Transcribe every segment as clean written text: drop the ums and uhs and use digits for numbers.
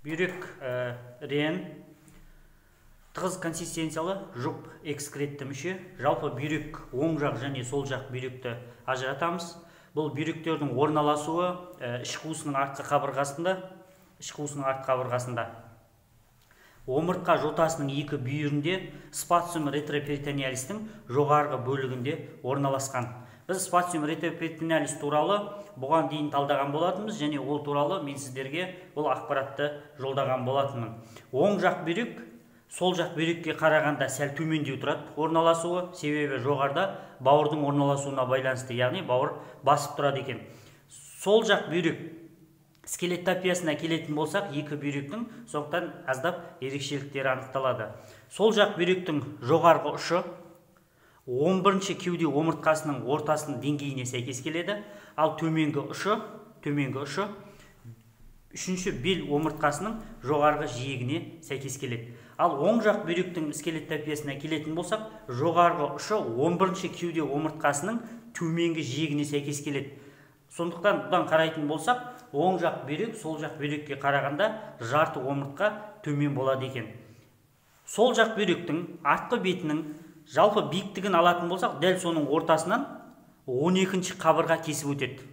Бүйрек рен тығыз консистенциялы жұп экскретті мүше. Жалпы бүйрек оң жақ және сол жақ бүйректі ажыратамыз. Бұл бүйректердің орналасуы іш қуысының артқы қабырғасында. Омыртқа жотасының екі бүйірінде спациум ретроперитониалистің жоғарғы бөлігінде орналасқан. Біз спациум ретроперитониалис туралы бұған дейін талдаған болатынбыз, және ол туралы мен сіздерге бұл ақпаратты жолдаған болатынмын. Оң жақ бүйрек сол жақ бүйрекке қарағанда сәл төмендеу тұрады орналасуы, себебі жоғарда бауырдың орналасуына байланысты, яғни бауыр басып тұрады екен. Сол жақ бүйрек скелеттопиясына келетін болсақ, екі бүйректің соқтан аздап ерекшеліктері анықталады. Сол жақ бүйректің жоғарғы ұшы 11-ші кеуде омыртқасының ортасының деңгейіне сәйкес келеді, ал төменгі ұшы 3-ші бел омыртқасының жоғарғы жиегіне сәйкес келеді. Ал оң жақ бүйректің скелеттопиясына келетін болсақ, жоғарғы ұшы 11-ші кеуде омыртқасының төменгі жиегіне сәйкес келеді. Сондықтан бұдан қарайтын болсақ, оң жақ бүйрек сол жақ бүйрекке қарағанда жарты омыртқа төмен болады екен. Сол жақ бүйректің артқы бетінің жалпы биіктігін алатын болсақ, дәл соның ортасынан 12-ші қабырға кесіп өтеді.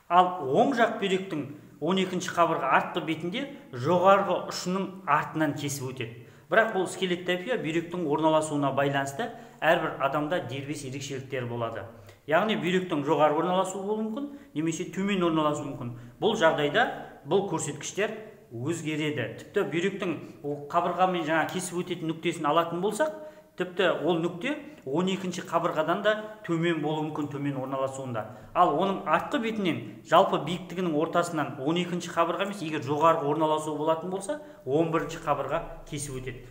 Ал оң жақ бүйректің 12-ші қабырға артқы бетінде жоғарғы ұшының артынан кесіп өтеді. Бірақ бұл скелеттопия бүйректің орналасуына байланысты әрбір адамда дербес ерекшеліктер болады. Яғни бүйректің жоғары орналасуы болуы мүмкін, немесе төмен орналасуы мүмкін. Бұл жағдайда бұл көрсеткіштер өзгереді. Тіпті бүйректің қабырғамен жаңа кесіп өтетін нүктесін алатын болсақ, тіпті ол нүкте 12-ші қабырғадан да төмен болуы мүмкін, төмен орналасуында. Ал оның артқы бетінен жалпы биіктігінің ортасынан 12-ші қабырға емес, егер жоғарғы орналасуы болатын болса, 11-ші қабырға кесіп өтеді.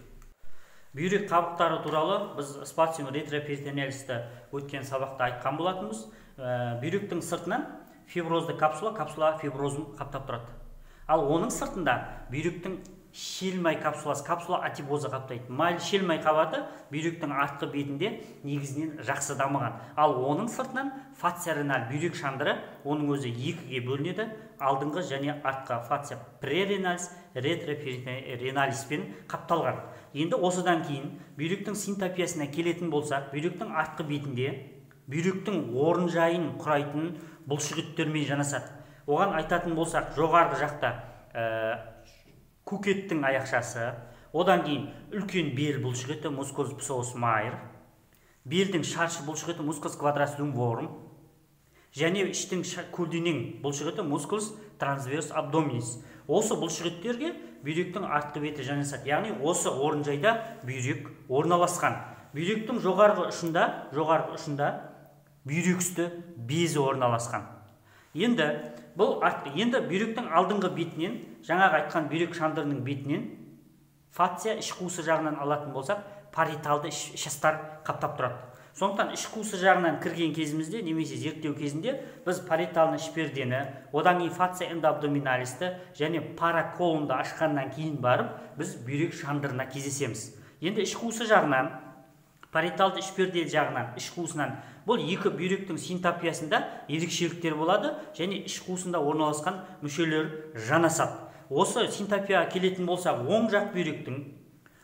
Бүйрек қабықтары туралы біз спациум ретроперитониалисті өткен сабақта айтқан болатынбыз. Бүйректің сыртынан фиброзды капсула фиброзын қаптап тұрады. Ал оның сыртында бүйректің шелмай капсула атибозы қаптайды. Шелмай қабаты бүйректің артқы бетінде негізінен жақсы дамыған. Ал оның сыртынан фация ренал бүйрек шандыры, оның өзі екіге бөлінеді. Алдыңғы және артқы фация пререналис, ретроперитониалиспен қапталған. Енді осыдан кейін бүйректің синтопиясына келетін болсақ, бүйректің артқы бетінде бүйректің орын жайын құрайтын бұлшықеттермен жанасады. Оған айтатын болсақ, жоғарғы жақта көкеттің аяқшасы, одан кейін үлкен бел бұлшықеті мускулус псоус майор, белдің шаршы бұлшықеті мускулус квадрас люмборум, және іштің көлденең бұлшықеті мускулус трансверс абдоминис. Осы бұлшықеттерге бүйректің артқы беті жанасады. Яғни осы орын жайда бүйрек орналасқан. Бүйректің жоғарғы ұшында бүйрек үсті безі орналасқан. Енді бүйректің алдыңғы бетінен, жаңағы айтқан бүйрек шандырының бетінен фация іш қуысы жағынан алатын болсақ, париеталды ішастар қаптап тұрады. Сондықтан іш қуысы жағынан кірген кезімізде, немесе зерттеу кезінде біз париеталны ішпердені, одан кейін фация эндоабдоминалисті және параколонды ашқаннан кейін барып, біз бүйрек шандырына кездесеміз. Енді іш қуысы жағынан, париеталды ішперде жағынан, іш қуысынан бұл екі бүйректің синтопиясында ерекшеліктер болады, және іш қуысында орналасқан мүшелер жанасады. Осы синтопияға келетін болсақ, оң жақ бүйректің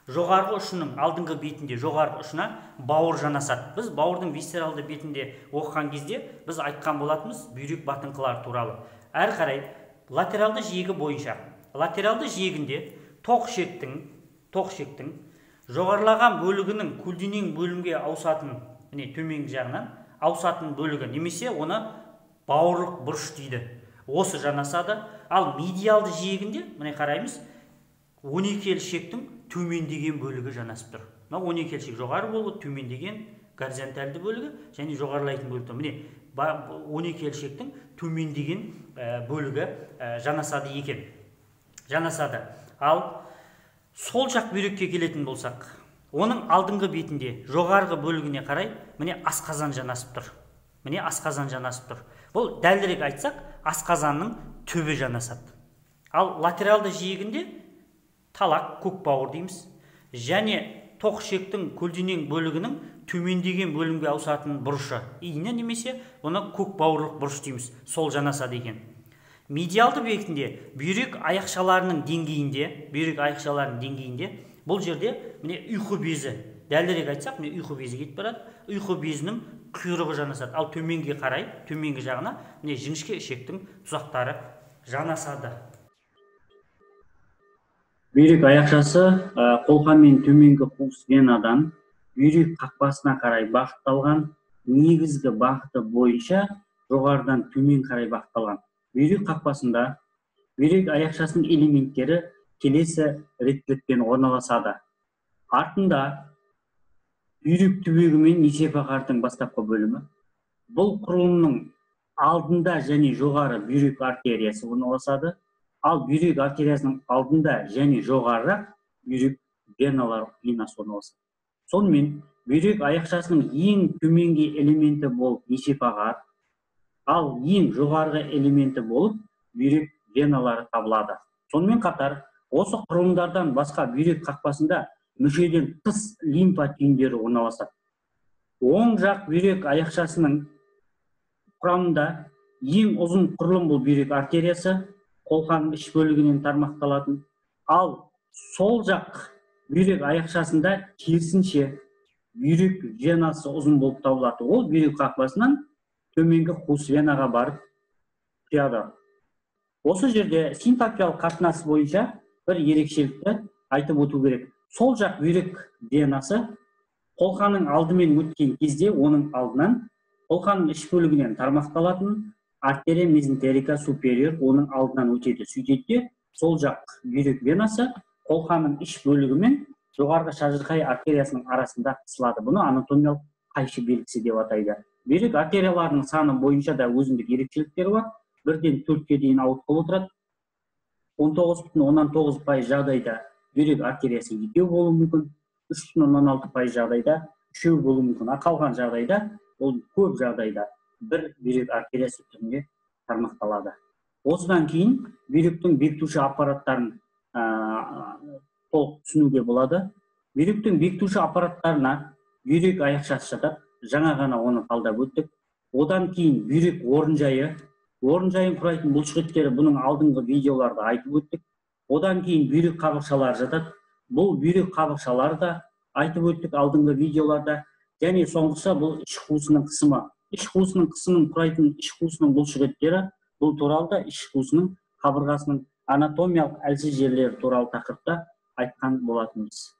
жоғарғы ұшының алдыңғы бетінде жоғарғы ұшына бауыр жанасады. Біз бауырдың висцералды бетінде оқыған кезде біз айтқан болатынбыз бүйрек батыңқылар туралы. Әрі қарай латералды жиегі бойынша, латералды жиегінде тоқ ішектің жоғарылаған бөлігінің көлденең бөлімге ауысатын, төменгі жағынан ауысатын бөлігі, немесе оны бауырлық бұрыш дейді. Осы жанасады. Ал медиалды жиегінде, міне қараймыз, 12-ел ішектің төмендеген бөлігі жанасып тұр. 12-ел ішек жоғары бөлігі, төмендеген горизонтальды бөлігі және жоғарылайтын бөлігі. Міне 12-ел ішектің төмендеген бөлігі жанасады екен. Ал сол жақ бүйрекке келетін болсақ, оның алдыңғы бетінде жоғарғы бөлігіне қарай міне асқазан жанасып тұр. Бұл дәлірек айтсақ, асқазанның төбі жанасады. Ал латералды жиегінде талақ, көк бауыр дейміз, және тоқ ішектің көлденең бөлігінің төмендеген бөлімге ауысатын бұрышы, иіні немесе оны көк бауырлық бұрыш дейміз, сол жанасады екен. Медиалды бүйректінде бүйрек аяқшаларының деңгейінде, бұл жерде міне ұйқы безі, дәлірек айтсақ, міне ұйқы безі кетіп барады. Ұйқы безінің құйрығы жанасады. Ал төменге қарай, төменгі жағына міне жіңішке ішектің тұзақтары жанасады. Бүйрек аяқшасы қолқан мен төменгі қуыс венадан бүйрек қақпасына қарай бағытталған, негізгі бағыты бойынша жоғарыдан төмен қарай бағытталған. Бүйрек қақпасында бүйрек аяқшасының элементтері келесі реттілікпен орналасады. Артында бүйрек түбегі мен несепақардың бастапқы бөлімі. Бұл құрылымның алдында және жоғары бүйрек артериясы орналасады. Ал бүйрек артериясының алдында және жоғары бүйрек венасы орналасады. Сонымен бүйрек аяқшасының ең төменгі элементі болып несепағар, ал ең жоғарғы элементі болып бүйрек веналары табылады. Сонымен қатар, осы құрылымдардан басқа бүйрек қақпасында мүшеден тыс лимфа түйіндері орналасады. Оң жақ бүйрек аяқшасының құрамында ең ұзын құрылым бұл бүйрек артериясы, қолқаның іш бөлігінен тармақталатын. Ал сол жақ бүйрек аяқшасында керісінше бүйрек венасы ұзын болып табылады. Ол бүйрек қақпасынан төменгі қуыс венаға барып құяды. Осы жерде синтопиялық қатынасы бойынша бір ерекшелікті айтып өту керек. Сол жақ бүйрек венасы қолқаның алдымен өткен кезде оның алдынан қолқаның іш бөлігінен тармақталатын артерия мезентерика супериор оның алдынан өтеді. Сөйтеді, сол жақ бүйрек венасы қолқаның іш бөлігі мен жоғарғы шажырқай артериясының арасында қысылады. Бұны анатомиялық қайшы белгісі деп атайды. Бүйрек артерияларының саны бойынша да өзіндік ерекшеліктері бар. 1-ден 4-ке дейін ауытқып отырады. 19,9% жағдайда бүйрек артериясы 2 болуы мүмкін, 3,16% жағдайда 3 болуы мүмкін. Қалған жағдайда, ол көп жағдайда бір бүйрек артериясы түрінде тармақталады. Осыдан кейін бүйректің бекітуші аппараттарын толық түсінуге болады. Бүйректің бекітуші аппараттарына бүйрек аяқшасы жатады. Жаңа ғана оны талдап өттік. Одан кейін бүйрек орынжайын құрайтын бұлшықеттері, бұның алдыңғы видеоларда айтып өттік. Одан кейін бүйрек қабықшалары жатады. Бұл бүйрек қабықшалары да айтып өттік алдыңғы видеоларда. Және соңғысы бұл іш қуысының қысымы. Іш қуысының қысымын құрайтын іш қуысының бұлшықеттері, бұл туралы да іш қуысының қабырғасының анатомиялық әлсіз жерлері туралы тақырыпта айтқан болатынбыз.